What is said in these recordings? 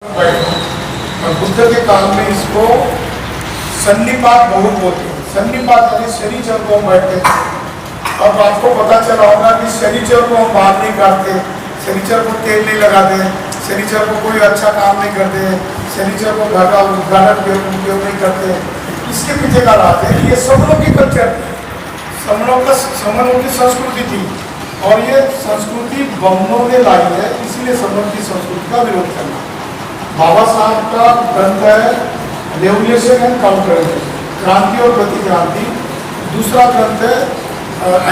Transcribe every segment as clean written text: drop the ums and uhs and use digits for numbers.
और बुद्ध के काल में इसको सन्निपात बहुत बोलते हैं। सन्निपात यानी शनिचर को हम बैठते थे। अब आपको पता चला होगा कि शनिचर को हम बाहर नहीं काटते, शनिचर को तेल नहीं लगाते, शनिचर को कोई अच्छा काम नहीं करते, शनिचर को घर का उद्घाटन उपयोग नहीं करते। इसके पीछे का राज है, ये सब लोग की कल्चर थी, सब लोग की संस्कृति थी और ये संस्कृति बमनों ने लाई है, इसीलिए सब लोग की संस्कृति का विरोध करना। बाबा साहब का ग्रंथ है रेवोल्यूशन एंड काउंटर, क्रांति और प्रतिक्रांति। दूसरा ग्रंथ है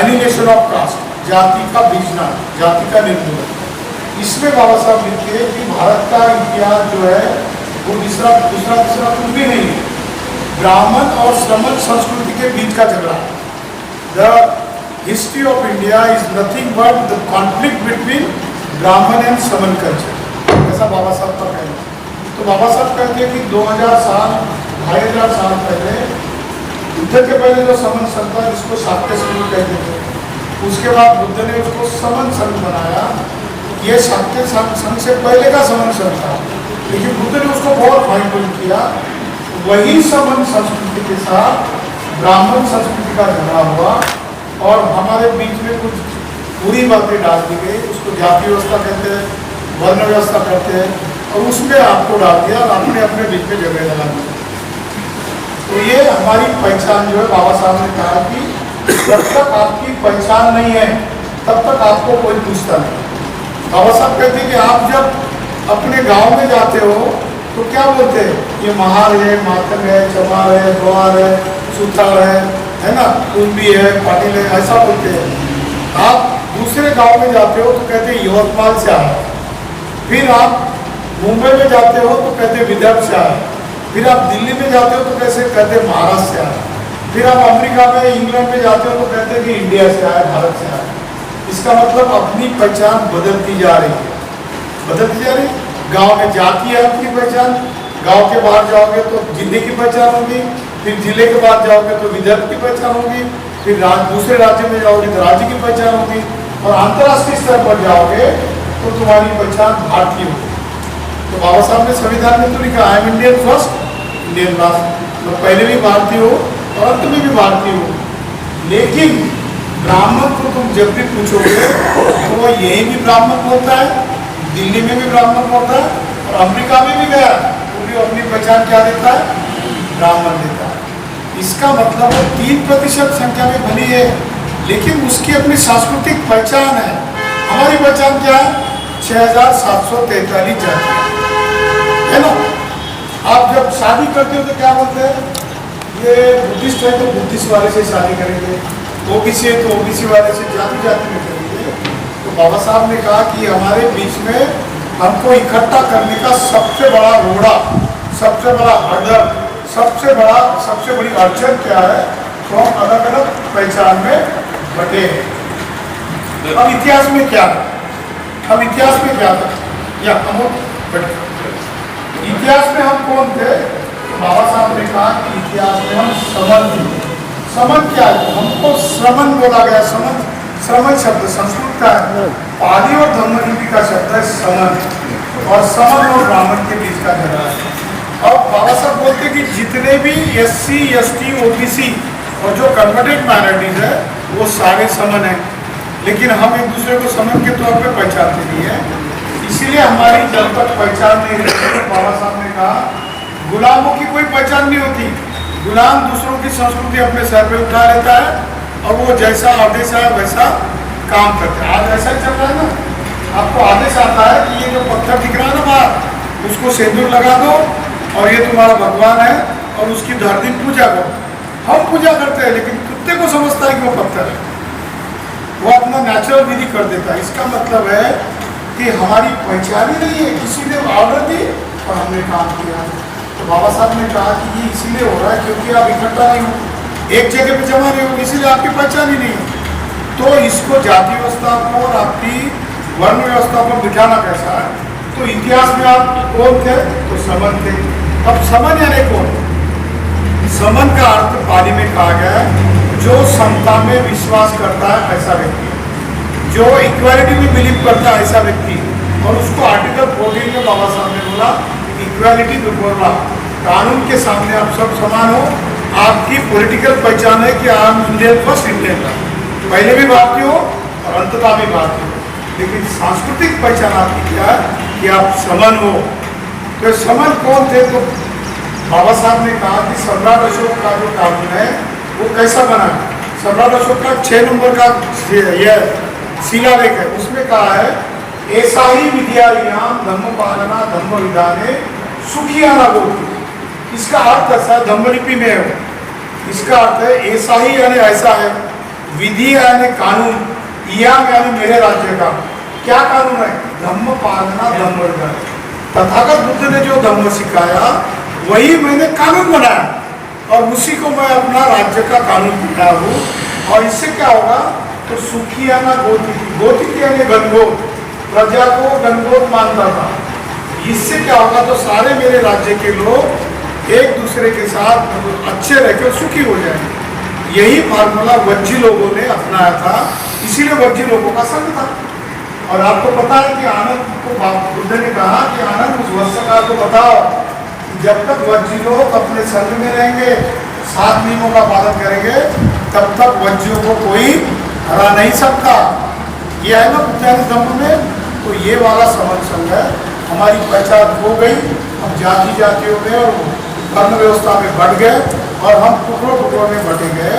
एनिलेशन ऑफ कास्ट, जाति का बीजना, जाति का निर्मूलन। इसमें बाबा साहब लिखते हैं कि भारत का इतिहास जो है वो दूसरा कुछ भी नहीं है, ब्राह्मण और श्रमण संस्कृति के बीच का झगड़ा। The history of India is nothing but the conflict between ब्राह्मण एंड श्रमण कल्चर, ऐसा बाबा साहब का कहना। तो बाबा साहब कहते हैं कि 2000 साल 2500 साल पहले, बुद्ध के पहले जो समन संघ था जिसको शाक्य संघ कहते थे, उसके बाद बुद्ध ने उसको समन संघ बनाया। ये शाक्य संघ से पहले का समन संघ था, लेकिन बुद्ध ने उसको बहुत फाइन ट्यून किया। वही समन संस्कृति के साथ ब्राह्मण संस्कृति का झगड़ा हुआ और हमारे बीच में कुछ बुरी बातें डाल दी गई। उसको जाति व्यवस्था कहते हैं, वर्ण व्यवस्था कहते हैं, और उसमें आपको डाल दिया और अपने अपने बीच में जगह लगा दी। तो ये हमारी पहचान जो है, बाबा साहब ने कहा कि जब तक आपकी पहचान नहीं है तब तक आपको कोई पूछता नहीं। बाबा साहब कहते हैं कि आप जब अपने गांव में जाते हो तो क्या बोलते हैं, ये महार है, मातंग है, चमार है, ग्वार है, सुथार है ना, कुंभी है, पाटिल है, ऐसा बोलते हैं। आप दूसरे गांव में जाते हो तो कहते हैं यवतमाल से आए, फिर आप मुंबई में जाते हो तो कहते हैं विदर्भ से आए, फिर आप दिल्ली में जाते हो तो कैसे कहते हैं महाराष्ट्र से आए, फिर आप अमेरिका में इंग्लैंड में जाते हो तो कहते हैं कि इंडिया से आए, भारत से आए। इसका मतलब अपनी पहचान बदलती जा रही है, बदलती जा रही है। गांव में जाति है अपनी पहचान, गांव के बाहर जाओगे तो जिले की पहचान होगी, फिर जिले के बाद जाओगे तो विदर्भ की पहचान होगी, फिर दूसरे राज्य में जाओगे तो राज्य की पहचान होगी, और अंतर्राष्ट्रीय स्तर पर जाओगे तो तुम्हारी पहचान भारतीय होगी। तो बाबा साहब ने संविधान में तो लिखा, I am Indian first, Indian last, मैं पहले भी भारतीय हो और अंत में भी भारतीय हो। लेकिन ब्राह्मण को तुम जब भी पूछोगे तो वो यही भी ब्राह्मण बोलता है, दिल्ली में भी ब्राह्मण बोलता है, और अमेरिका में भी गया वो भी अपनी पहचान क्या देता है, ब्राह्मण देता है। इसका मतलब वो 3% संख्या में भली है, लेकिन उसकी अपनी सांस्कृतिक पहचान है। हमारी पहचान क्या है, 6743 जाति है ना। आप जब शादी करते हो तो क्या बोलते हैं, ये बुद्धिस्ट है तो बुद्धिस्ट वाले से शादी करेंगे, ओबीसी है तो ओबीसी वाले से, जाति जाति में करेंगे। तो बाबा साहब ने कहा कि हमारे बीच में हमको इकट्ठा करने का सबसे बड़ा रोड़ा, सबसे बड़ा हर्डल, सबसे बड़ी अड़चन क्या है, तो हम अलग अलग पहचान में बटे हैं। अब इतिहास में क्या है, हम इतिहास में क्या था, या हम इतिहास में हम कौन थे। तो बाबा साहब ने कहा कि इतिहास में हम समन थे। समन क्या है, हमको श्रमण बोला गया। श्रमण शब्द संस्कृत का है, पाली और धम्मलिपि का शब्द है समन, और समन और ब्राह्मण के बीच का झगड़ा है। और बाबा साहब बोलते कि जितने भी SC ST OBC और जो कन्वर्टेड माइनॉरिटीज है वो सारे समन है, लेकिन हम एक दूसरे को समन के तौर पे पहचानते नहीं है। इसीलिए हमारी जब तक पहचान नहीं रहती, बाबा साहब ने कहा गुलामों की कोई पहचान नहीं होती। गुलाम दूसरों की संस्कृति अपने सर पे उठा लेता है और वो जैसा आदेश है वैसा काम करते हैं। आज ऐसा ही चल रहा है ना, आपको आदेश आता है कि ये जो पत्थर दिख रहा है ना बाहर, उसको सिंदूर लगा दो और ये तुम्हारा भगवान है और उसकी हर दिन पूजा करो। हम पूजा करते हैं, लेकिन कुत्ते को समझता है कि वो पत्थर है, वो अपना नेचुरल विधि कर देता है। इसका मतलब है कि हमारी पहचान ही नहीं है, किसी ने ऑर्डर दी और हमने काम किया। तो बाबा साहब ने कहा कि ये इसीलिए हो रहा है क्योंकि आप इकट्ठा नहीं हो, एक जगह पे जमा नहीं हो, इसीलिए आपकी पहचान ही नहीं है। तो इसको जाति व्यवस्था को और आपकी वर्ण व्यवस्था को बिठाना कैसा है। तो इतिहास में आप कौन थे, तो समन थे। अब समन यानी कौन, समन का अर्थ पाली में कहा गया है जो समता में विश्वास करता है ऐसा व्यक्ति, जो इक्वालिटी में बिलीव करता है ऐसा व्यक्ति, और उसको आर्टिकल 14 में बाबा साहब ने बोला इक्वालिटी बिफोर लॉ, कानून के सामने आप सब समान हो। आपकी पॉलिटिकल पहचान है कि आप इंडियन फर्स्ट इंडियन का पहले भी भारतीय हो और अंततः भी भारतीय हो, लेकिन सांस्कृतिक पहचान आपकी क्या है कि आप समन हो। तो समन कौन थे? तो बाबा साहब ने कहा कि सम्राट अशोक का जो कानून है वो कैसा बना है। सम्राट अशोक का 6 नंबर का यह शिलालेख है, उसमें कहा है ऐसा ही विद्यायाम धम्म पालना धम्म विधाने सुखियाना बोलती। इसका अर्थ ऐसा धम्मलिपि में है, इसका अर्थ है ऐसा ही यानी ऐसा है, विधि यानी कानून, याम यानी मेरे राज्य का क्या कानून है? धम्म पालना धम्म विधान। तथागत बुद्ध ने जो धम्म सिखाया वही मैंने कानून बनाया और उसी को मैं अपना राज्य का कानून बनाया हूँ। और इससे क्या होगा? तो सुखियाना गोतिथि, गोतिथि यानी गणगोत, प्रजा को गणगोत मानता था। इससे क्या होगा? तो सारे मेरे राज्य के लोग एक दूसरे के साथ अच्छे रहकर सुखी हो जाएंगे। यही फार्मूला वज्जी लोगों ने अपनाया था, इसीलिए वज्जी लोगों का संघ था। और आपको पता है कि आनंद को बुद्ध ने कहा कि आनंद उस वत्सकार को बताओ कि जब तक वज्जी लोग अपने संघ में रहेंगे, 7 नियमों का पालन करेंगे, तब तक वज्जियों को कोई हरा नहीं सकता। ये है ना बुद्धानी धम्म में। तो ये वाला समन संघ है, हमारी पहचान हो गई। हम जाति जातियों में और वर्ण व्यवस्था में बढ़ गए और हम टुकड़ों टुकड़ों में बटे गए।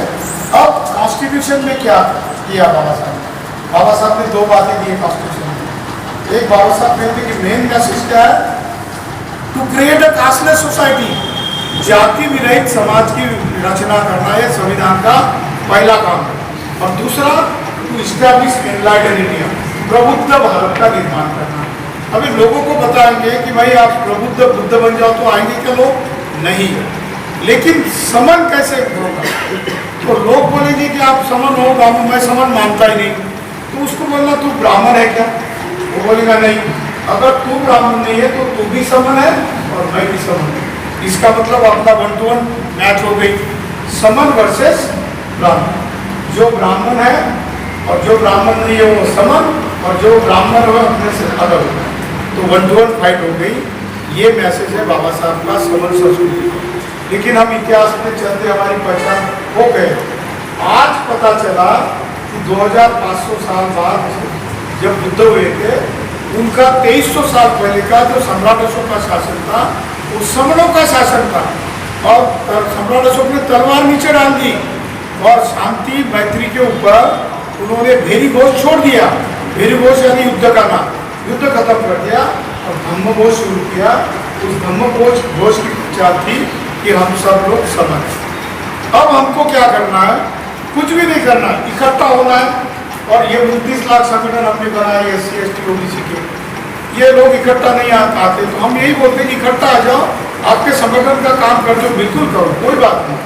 अब कॉन्स्टिट्यूशन में क्या किया बाबा साहब? बाबा साहब ने 2 बातें की कॉन्स्टिट्यूशन में। एक, बाबा साहब कहते कि मेन मैसेज क्या है? To create a casteless society, जाति विरहित समाज की रचना करना है संविधान का पहला काम है। और दूसरा, टू इस्टेब्लिश एनलाइटेंड इंडिया, प्रबुद्ध भारत का निर्माण करना। अभी लोगों को बताएंगे कि भाई आप प्रबुद्ध बुद्ध बन जाओ तो आएंगे क्या लोग? नहीं। लेकिन समन कैसे होगा? तो लोग बोलेंगे कि आप समन हो, मैं समन मानता ही नहीं। तो उसको बोलना तू ब्राह्मण है क्या? वो बोलेगा नहीं। अगर तू ब्राह्मण नहीं है तो तू भी समन है और मैं भी समन हूँ। इसका मतलब अपना 1 to 1 मैच हो गई, समन वर्सेस ब्राह्मण। जो ब्राह्मण है और जो ब्राह्मण नहीं है वो समन, और जो ब्राह्मण हो अपने से अलग होगा। तो 1 to 1 फाइट हो गई। ये मैसेज है बाबा साहब का समन संस्कृति। लेकिन हम इतिहास में चलते हमारी पहचान हो गए। आज पता चला कि 2500 साल बाद जब बुद्ध हुए थे, उनका 2300 साल पहले का जो सम्राट अशोक का शासन था वो समनों का शासन था। और सम्राट अशोक ने तलवार नीचे डाल दी और शांति मैत्री के ऊपर उन्होंने भेरी घोष छोड़ दिया। भेरी घोष यानी युद्ध करना, युद्ध खत्म कर दिया और धम्म घोष शुरू किया। उस धम्म घोष की पहचान थी कि हम सब लोग समान हैं। अब हमको क्या करना है? कुछ भी नहीं करना, इकट्ठा होना है। और ये 29 लाख संगठन हमने बनाए SC ST OBC के, ये लोग इकट्ठा नहीं आते। तो हम यही बोलते हैं कि इकट्ठा आ जाओ, आपके संगठन का काम करते हो बिल्कुल करो, कोई बात नहीं।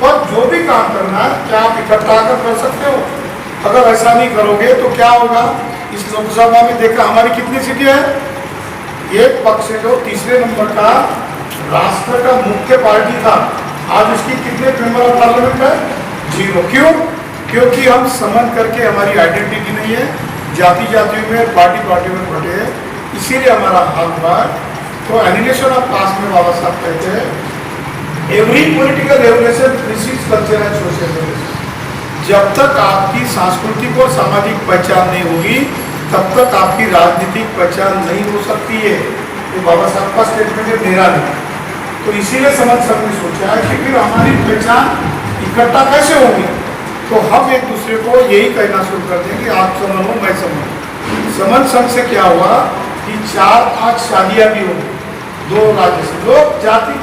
पर जो भी काम करना है क्या आप इकट्ठा आकर कर सकते हो? अगर ऐसा नहीं करोगे तो क्या होगा? इस लोकसभा में देखा हमारी कितनी सीटें हैं? एक पक्ष जो 3रे नंबर का राष्ट्र का मुख्य पार्टी था, आज उसकी कितने मेंबर ऑफ पार्लियामेंट है? 0। क्यों? क्योंकि हम समन करके हमारी आइडेंटिटी नहीं है, जाति जातियों में पार्टी में बटे हैं, इसीलिए हमारा हाल हुआ है। तो एलिनेशन ऑफ कास्ट में बाबा साहब कहते हैं every political revolution precedes culture and social revolution. जब तक आपकी सांस्कृतिक और सामाजिक पहचान नहीं होगी तब तक आपकी राजनीतिक पहचान नहीं हो सकती है। ये बाबा साहब का स्टेटमेंट है, मेरा नहीं। तो इसीलिए समाज संघ ने सोचा है कि फिर हमारी पहचान इकट्ठा कैसे होगी? तो हम एक दूसरे को यही कहना शुरू कर दें कि आप समन हो, मैं समन हूँ। समन संघ से क्या हुआ कि 4-5 शादियाँ भी हो गई 2 राज्य से। लोग जाति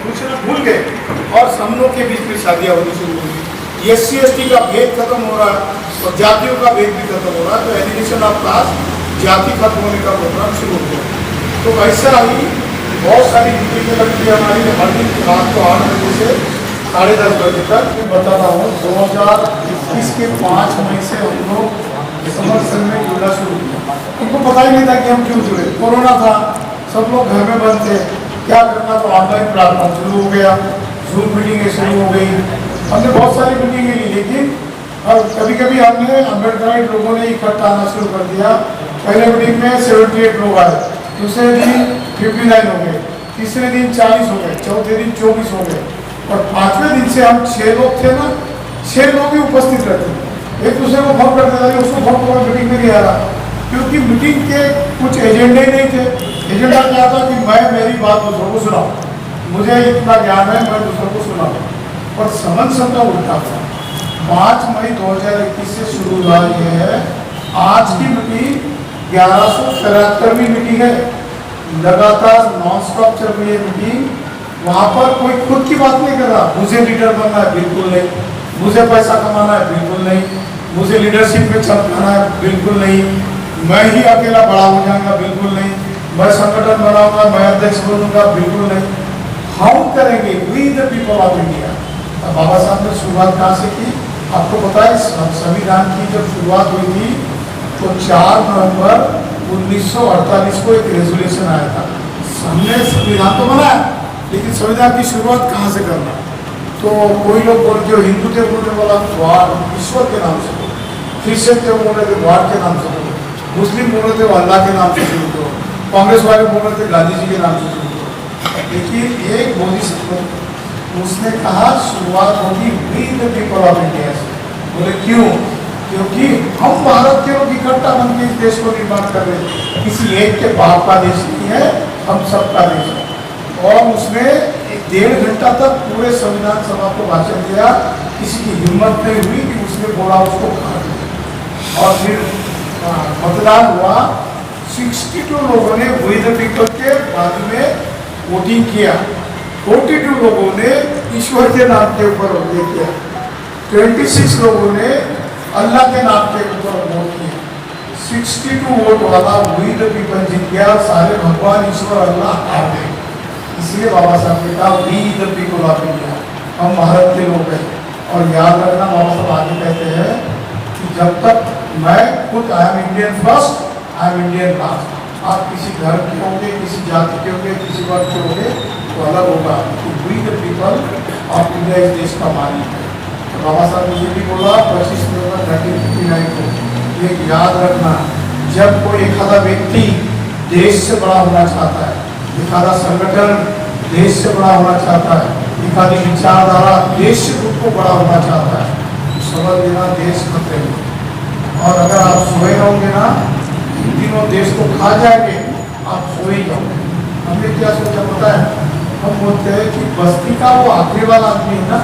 पूछना भूल गए और समनों के बीच में शादियाँ होनी शुरू हो गई। SC ST का भेद खत्म हो रहा है और जातियों का भेद भी खत्म हो रहा है। तो एलिमिनेशन ऑफ कास्ट, जाति खत्म होने का प्रोग्राम शुरू हो गया। तो ऐसा ही बहुत सारी मीटिंगें लगती है हमारी हर दिन रात को 8 बजे से 10:30 बजे तक। मैं बता रहा हूँ 2021 के 5 मई से हम लोग समर संघ में जुड़ना शुरू किया। उनको पता ही नहीं था कि हम क्यों जुड़े। कोरोना था, सब लोग घर में बंद थे, क्या करना? तो ऑनलाइन प्लेटफॉर्म शुरू हो गया, जूम मीटिंगें शुरू हो गई। हमने बहुत सारी मीटिंगें ली, लेकिन कभी कभी हमने अम्बेडकराइट लोगों ने इकट्ठा आना शुरू कर दिया पहले मीटिंग में 78 लोग आए, दूसरे दिन 59 हो गए, तीसरे दिन 40 हो गए, चौथे दिन 24 हो गए, और पांचवें दिन से हम 6 लोग थे ना, 6 लोग ही उपस्थित रहते। एक दूसरे को फोन करते थे, उसको फोन करो मीटिंग में नहीं आ रहा, क्योंकि मीटिंग के कुछ एजेंडे नहीं थे। एजेंडा क्या था कि मैं मेरी बात दूसरों को सुनाऊं, मुझे इतना ज्ञान है, मैं दूसरों को सुनाऊं, और समन सबका उल्टा था। 5 मई 2021 से शुरू हुआ ये है, आज की मीटिंग 1173वीं मीटिंग है, लगातार नॉन स्टॉप चल रही है मीटिंग। वहाँ पर कोई खुद की बात नहीं कर रहा, मुझे लीडर बनना है, बिल्कुल नहीं, मुझे पैसा कमाना है, बिल्कुल नहीं, मुझे लीडरशिप में चमकाना है, बिल्कुल नहीं, मैं ही अकेला बड़ा हो जाऊंगा, बिल्कुल नहीं, मैं संगठन बनाऊंगा, मैं अध्यक्ष बनूंगा, बिल्कुल नहीं। हम करेंगे, we the people of India. Baba Saheb ने शुरुआत कहाँ से की? आपको पता है, संविधान की जब शुरुआत हुई थी तो 4 नवंबर 1948 को एक रेजोल्यूशन आया था। हमने संविधान तो बनाया, लेकिन संविधान की शुरुआत कहाँ से करना? तो कोई लोग बोल जो हिंदू थे उन्होंने बोला द्वार, ईश्वर के नाम से बोलो, क्रिश्चियन थे उन्होंने थे द्वार के नाम से बोलो, मुस्लिम बोल रहे थे वो अल्लाह के नाम से शुरू करो, कांग्रेस वाले बोल रहे थे गांधी जी के नाम से शुरू करो। लेकिन एक मोदी साहब उसने कहा शुरुआत होगी we the people of India से। बोले क्यों? क्योंकि हम भारत के लोग इकट्ठा बनकर इस देश को निर्माण कर रहे हैं। किसी एक के बाप का देश नहीं है, हम सबका देश है। और उसने 1.5 घंटा तक पूरे संविधान सभा को भाषण दिया, किसी की हिम्मत नहीं हुई कि उसने बोला उसको काट दिया। और फिर मतदान हुआ, 62 लोगों ने वी द पीपल के बाजू में वोटिंग किया, 42 लोगों ने ईश्वर के नाम के ऊपर वोट किया, 26 लोगों ने अल्लाह के नाम के ऊपर वोट किया। 62 वोट वाला वी द पीपल जीत गया, सारे भगवान ईश्वर अल्लाह हार गए। इसलिए बाबा साहब ने कहा we the people of India, हम भारत के लोग हैं। और याद रखना, बाबा साहब आगे कहते हैं कि जब तक मैं खुद I am Indian first, I am Indian last. आप किसी धर्म के होंगे, किसी जाति के होंगे, किसी वर्ग के होंगे तो अलग होगा, we the people of India इस देश का मालिक है। तो बाबा साहब ने ये भी बोला 25 नवंबर 1959 को, ये याद रखना, जब कोई एक आधा व्यक्ति देश से बड़ा होना चाहता है, एक आधा संगठन देश से बड़ा होना चाहता है, एक आधी विचारधारा देश से खुद को बड़ा होना चाहता है, तो समझ लेना देश खतरे में। और अगर आप सोए रहोगे ना, इन दिनों देश को खा जाएंगे, आप सोए ही जाओगे। हमने क्या सोचा पता है? हम बोलते हैं कि बस्ती का वो आखिरी वाला आदमी है ना,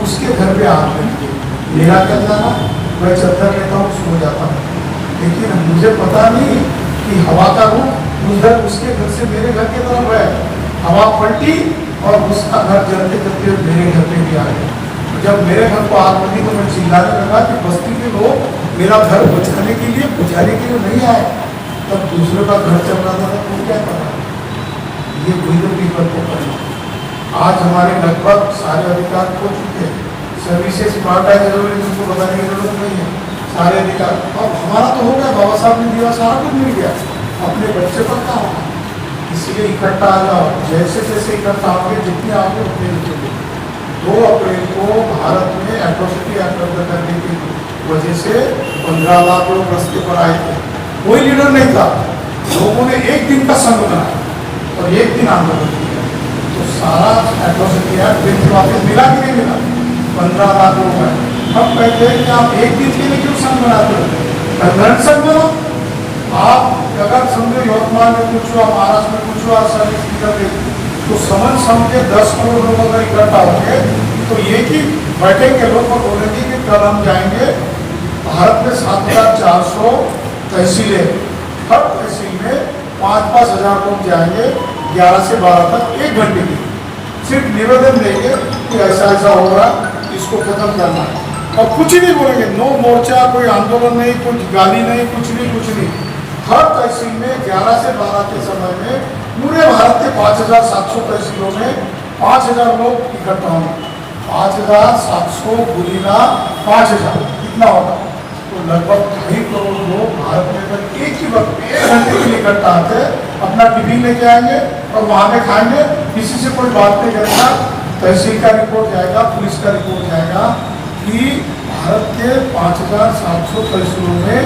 उसके घर पे हाथ रखिए, मेरा क्या जाना, मैं चद्दर लेता हूँ, सो जाता हूँ। लेकिन मुझे पता नहीं कि हवा का रुख उधर उसके घर से मेरे घर की तरफ है, हवा पलटी और उसका घर जलते जलते मेरे घर पे भी आ गया। जब मेरे घर को आग लगी तो मैं चिल्लाने लगा कि बस्ती के लोग मेरा घर बुझाने के लिए नहीं आए। तब दूसरे का घर चल रहा था तो क्या करना? ये वी द पीपल को करना। आज हमारे लगभग सारे अधिकार खो चुके हैं, सर्विसेज प्राइवेटाइज जरूरी, तुमको बताने की जरूरत नहीं है, सारे अधिकार। और हमारा तो हो गया, बाबा साहब ने दिया, सारा कुछ मिल गया, अपने बच्चे पर क्या होगा? इसलिए इकट्ठा आ जाओ, जैसे जैसे इकट्ठा होंगे, जितने आओगे उतने निकलोगे। 2 अप्रैल को भारत में एट्रोसिटी एक्ट रद्द करने की वजह से 15 लाख लोग रस्ते पर आए थे, कोई लीडर नहीं था, लोगों ने एक दिन का संघ बनाया और एक दिन आंदोलन किया, तो सारा एट्रोसिटी एक्ट वापस मिला कि नहीं मिला? 15 लाख लोग आए। हम कहते हैं कि आप एक दिन के लिए क्यों संघ बनाते हो? साधारण संघ बनो। आप अगर समझो यवतमाल में कुछ हुआ, महाराष्ट्र में कुछ हुआ, सर्विस निकल गई, तो समझ के 10 करोड़ लोग अगर इकट्ठा होंगे तो ये कि बैठेंगे लोग और बोलेंगे कि कल हम जाएंगे भारत में 7,400 तहसीलें, हर तहसील में 5-5 हज़ार लोग जाएंगे 11 से 12 तक, 1 घंटे की सिर्फ निवेदन देंगे कि ऐसा ऐसा हो रहा, इसको खत्म करना है। और कुछ नहीं बोलेंगे, नो मोर्चा, कोई आंदोलन नहीं, कुछ गाली नहीं, कुछ नहीं। हर तहसील में 11 से 12 के समय में पूरे भारत के 5,700 तहसीलों में 5,000 लोग इकट्ठा होंगे। 5,700 गुणिला 5,000 कितना होगा? तो लगभग 2.5 करोड़ लोग भारत में अगर एक ही वक्त 1 घंटे के लिए इकट्ठा आते हैं, अपना टिफिन लेके आएंगे और वहाँ पे खाएंगे, किसी से कोई बात नहीं करेगा, तहसील का रिपोर्ट जाएगा, पुलिस का रिपोर्ट जाएगा कि भारत के 5,700 तहसीलों में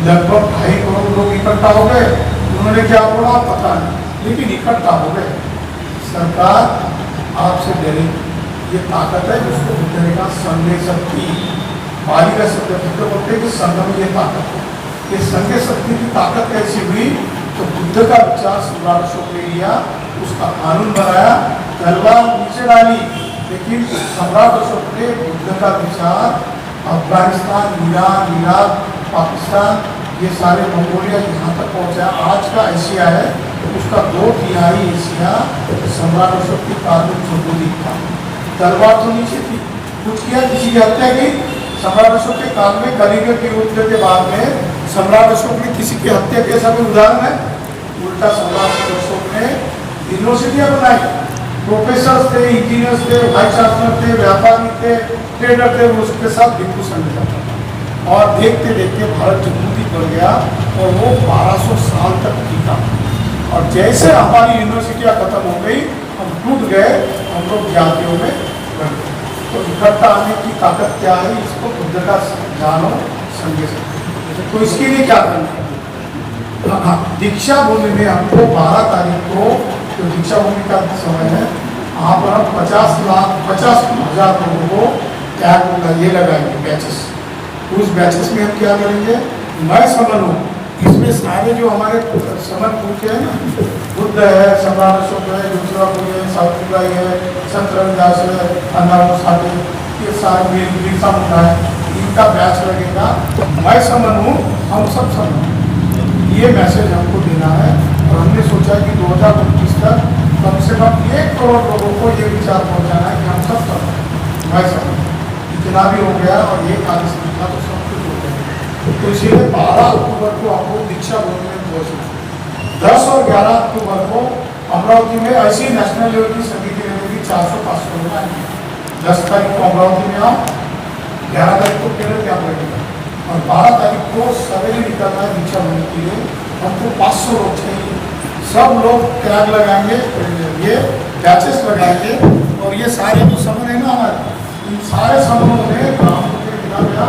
लगभग 2.5 करोड़ लोग इकट्ठा हो गए। उन्होंने क्या बोला पता नहीं, लेकिन इकट्ठा हो गए। सरकार आपसे डरेगी, ये ताकत है जिसको बुद्ध का संघ शक्ति, बाली का शब्द बुद्ध बोलते हैं कि संघ में ये ताकत है। ये संघ शक्ति की ताकत कैसी हुई, तो बुद्ध का विचार सम्राट अशोक ने लिया, उसका कानून बनाया, तलवार नीचे डाली, लेकिन सम्राट अशोक ने बुद्ध का विचार अफगानिस्तान, ईरान, इराक, पाकिस्तान, ये सारे मंगोलिया यहाँ तक पहुँचा। आज का एशिया है, उसका 2/3 एशिया सम्राट अशोक के काल में संबोधित था। तलवार तो नीचे थी, कुछ किया, किसी की हत्या की। सम्राट अशोक के काल में कलिंग के युद्ध के बाद में सम्राट अशोक ने किसी की हत्या के, ऐसा कोई उदाहरण है? उल्टा सम्राट अशोक ने यूनिवर्सिटियां बनाई, प्रोफेसर थे, इंजीनियर्स थे, वाइस चांसलर थे, व्यापारी थे, ट्रेडर थे, उसके साथ भिक्षु संघ था। और देखते देखते भारत जमहूरी बन गया और वो 1200 साल तक टिका। और जैसे हमारी यूनिवर्सिटियां खत्म हो गई, हम टूट गए, हम लोग जातियों में बन गए। तो इकट्ठा आने की ताकत क्या है, इसको बुद्ध का जानो, समझे सकते। तो इसके लिए क्या करना है? हाँ, दीक्षा भूमि में हमको 12 तारीख को, जो दीक्षा भूमि का समय है, वहाँ पर हम 50,000 लोगों को टैग ये लगाएंगे, बैचेस। उस बैचेस में हम क्या करेंगे, मैं समन हूँ, इसमें सारे जो हमारे समन पूछे हैं ना, बुद्ध है, सम्राट अशोक है, दूसरा है, सावित्रीबाई है, संत रविदास है, अन्ना साधु, ये सारे बिरसा मुंडा है, इनका बैच लगेगा। मैं समन हूँ, हम सब समन, ये मैसेज हमको देना है। और हमने सोचा कि 2029 तक कम से कम 1 करोड़ लोगों को ये विचार पहुँचाना है कि हम सब समन, मैं समन। इतना भी हो गया और ये कार्य संख्या तो सब कुछ हो गया। तो इसीलिए 12 अक्टूबर को आपको दीक्षा भूमि में पहुँचना। 10 और 11 अक्टूबर को अमरावती में ऐसी नेशनल लेवल की समिति रहेगी, 400-500 लोग आएंगे। 10 तारीख को अमरावती में आओ, 11 तारीख को केरल कैंप लगेगा और 12 तारीख को सवेरे निकलना है दीक्षा भूमि के लिए। हमको 500 लोग चाहिए, सब लोग टैग लगाएंगे, ये बैचेस लगाएंगे। और ये सारे जो समन है ना हमारे, इन सारे समूहों ने ब्राह्मणों के खिलाफ या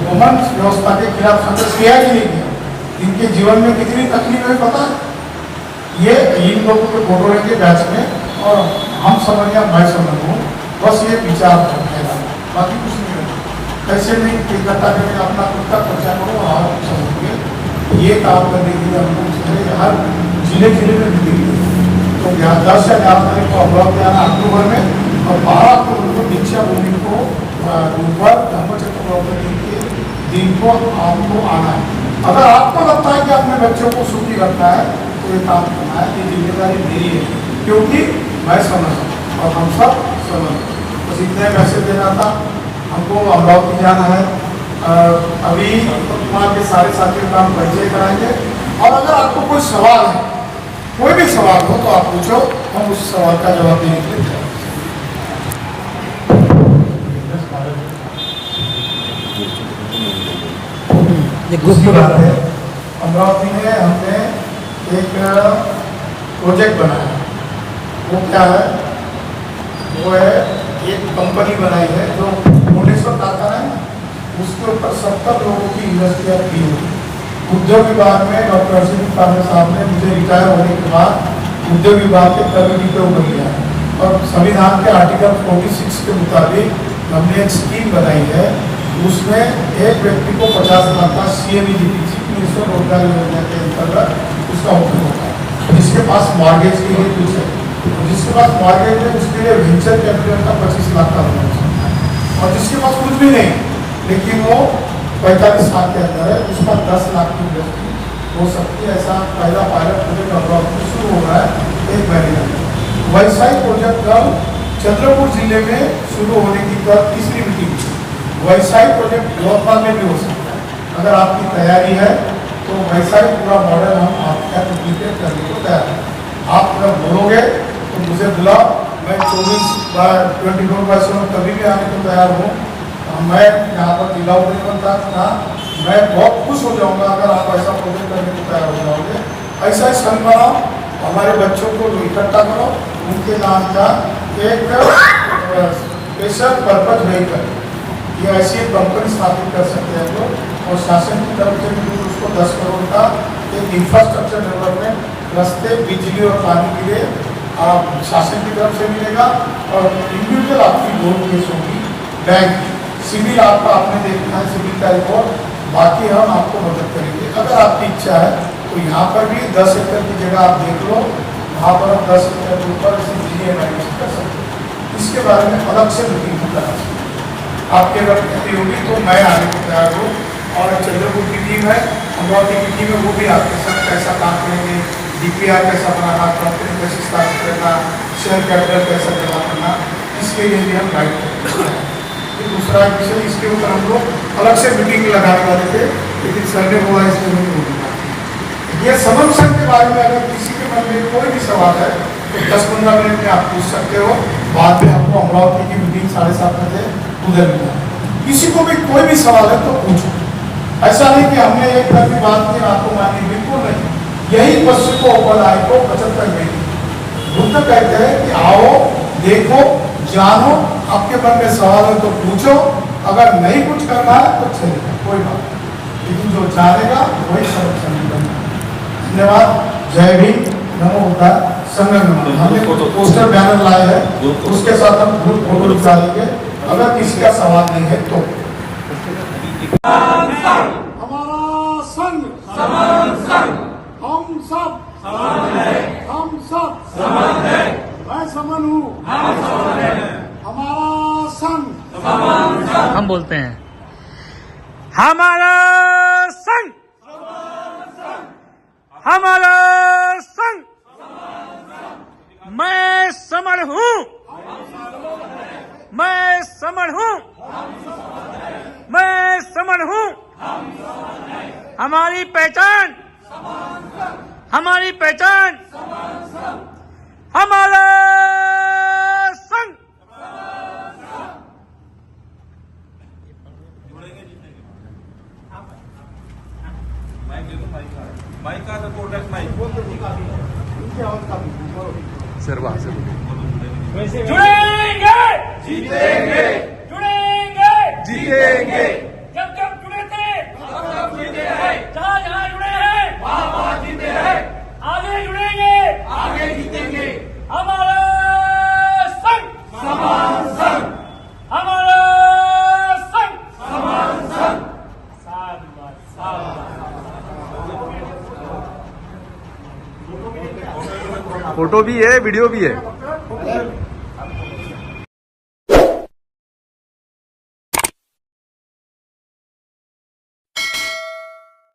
वमन व्यवस्था के खिलाफ संघर्ष किया कि नहीं किया? इनके जीवन में कितनी तकलीफ है पता है? ये इन लोगों के फोटो लेंगे बैच में और हम समझ या मैं समझ हूँ, बस ये विचार है, बाकी कुछ नहीं है। कैसे नहीं इकट्ठा करके अपना खुद का खर्चा करो और आप समझोगे। ये काम करने के लिए हमको हर जिले में मिलेंगे। तो 10 या 11 तारीख को अमरावती आना अक्टूबर में, और 12 अक्टूबर को दीक्षा भूमि को ऊपर धर्मचक्र प्रवर्तन के दिन को आपको आना है। अगर आपको लगता है कि अपने बच्चों को सुखी रखना है तो ये काम करना है, ये जिम्मेदारी मेरी है, क्योंकि मैं समझ और हम सब समझ। बस इतने मैसेज देना था। हमको अमरावती जाना है, अभी वहाँ के सारे साथियों का हम परिचय कराएंगे। और अगर आपको कोई सवाल है, कोई भी सवाल हो तो आप पूछो, हम उस सवाल का जवाब देने के लिए। दूसरी बात है, अमरावती में हमने एक प्रोजेक्ट बनाया। वो क्या है? वो है एक कंपनी बनाई है जो भुवनेश्वर कारखाना है, उसके ऊपर 70 लोगों की इंडस्ट्रियाँ की हुई। उद्योग विभाग में डॉक्टर अरविंद पांडे साहब ने मुझे रिटायर होने के बाद उद्योग विभाग के कमेटी पे ऊपर लिया है और संविधान के आर्टिकल 46 के मुताबिक हमने एक स्कीम बनाई है। उसमें एक व्यक्ति को 50 लाख का CMEGP मिनिस्टर रोजगार योजना के अंतर्गत उसका उपयोग होता है। जिसके पास मॉर्गेज के लिए कुछ है, जिसके पास मॉर्गेज है उसके लिए वेंचर कैपिटल का 25 लाख का लोन है, और जिसके पास कुछ भी नहीं लेकिन वो 45 साल के अंदर है, उसका 10 लाख की इन्वेस्टमेंट हो सकती है। ऐसा पहला पायलट प्रोजेक्ट अमरावती शुरू हो रहा है 1 महीने में। वैसा ही प्रोजेक्ट कल चंद्रपुर जिले में शुरू होने की तीसरी मीटिंग। वैसा ही प्रोजेक्ट यवतमाल में भी हो सकता है। अगर आपकी तैयारी है तो वैसा ही पूरा मॉडल हम आपका डुप्लीकेट करने को तैयार हैं। आप अगर बोलोगे तो मुझे बुलाओ, मैं 24/7 कभी भी आने को तैयार हूँ। मैं यहाँ पर जिला बनता था, मैं बहुत खुश हो जाऊँगा अगर आप ऐसा प्रोजेक्ट करने को तैयार हो जाओगे। ऐसा ही संघ बनाओ, हमारे बच्चों को इकट्ठा करो, उनके नाम का एक स्पेशल पर्पज व्हीकल, ये ऐसी कंपनी स्थापित कर सकते हैं लोग और शासन की तरफ से भी उसको 10 करोड़ का एक इंफ्रास्ट्रक्चर डेवलपमेंट, रास्ते, बिजली और पानी के लिए शासन की तरफ से मिलेगा। और इंडिविजुअल आपकी लोन केस होगी, बैंक सिविल आपका आपने देखना है, सिविल का रिकॉर्ड, बाकी हम आपको मदद करेंगे। अगर आपकी इच्छा है तो यहाँ पर भी 10 एकड़ की जगह आप देख लो, वहाँ पर हम 10 एकड़ के ऊपर इसे बिजली एनालिसिस कर सकते हैं। इसके बारे में अलग से मीटिंग करा सकते हैं। आपके अगर खेती होगी तो मैं आने को तैयार हूँ, और चंद्रपुर की टीम है, अमरावती की टीम है, वो भी आपके साथ कैसा काम करेंगे, DPR कैसा बनाना, कंपनी कैसे स्थापित करना, शेयर कैपिटल कैसा जमा करना, इसके लिए भी हम गाइड करेंगे। दूसरा विषय, इसके ऊपर हम लोग अलग से मीटिंग लगाने वाले थे, लेकिन सर ने बोला इसमें नहीं होगा। ये समन संघ के बारे में अगर किसी के मन में कोई भी सवाल है तो 10-15 मिनट में आप पूछ सकते हो। बाद में हमको अमरावती की मीटिंग 7:30 बजे उधर मिला। किसी को भी कोई भी सवाल है तो पूछो। ऐसा नहीं कि हमने एक बार भी बात की आपको मानी, बिल्कुल नहीं। यही पश्चिम को ओपन आई को 75 में बुद्ध कहते हैं कि आओ, देखो, जानो, आपके मन में सवाल है तो पूछो, अगर नहीं कुछ करना है तो चलेगा, कोई बात नहीं, लेकिन जो जानेगा वही संरक्षण बनेगा। धन्यवाद। जय भीम, नमो बुद्धाय, संघ। हमने पोस्टर बैनर लाए हैं, उसके साथ हम ग्रुप फोटो निकालेंगे। अगर किसी का सवाल नहीं है तो हमारा संघ समान संघ, हम सब समान है, हम सब समान है, मैं समान हूँ, हम समान है, हमारा संघ समान संघ। हम बोलते हैं हमारा संघ, हमारा संघ, मैं समण हूँ, मैं समण हूँ, मैं समण हूँ, हमारी पहचान, हमारी पहचान, हमारा संघ। माइक का प्रोडक्ट माइक सर वहां से जुड़ेंगे, जीतेंगे, जुड़ेंगे, जीतेंगे, जब जब जुड़े थे तब जीते हैं, जहाँ जहाँ जुड़े हैं वहाँ जीते हैं, आगे जुड़ेंगे, आगे जीतेंगे। हमारा संघ समान संघ, हमारा संघ समान संघ। फोटो भी है, वीडियो भी है।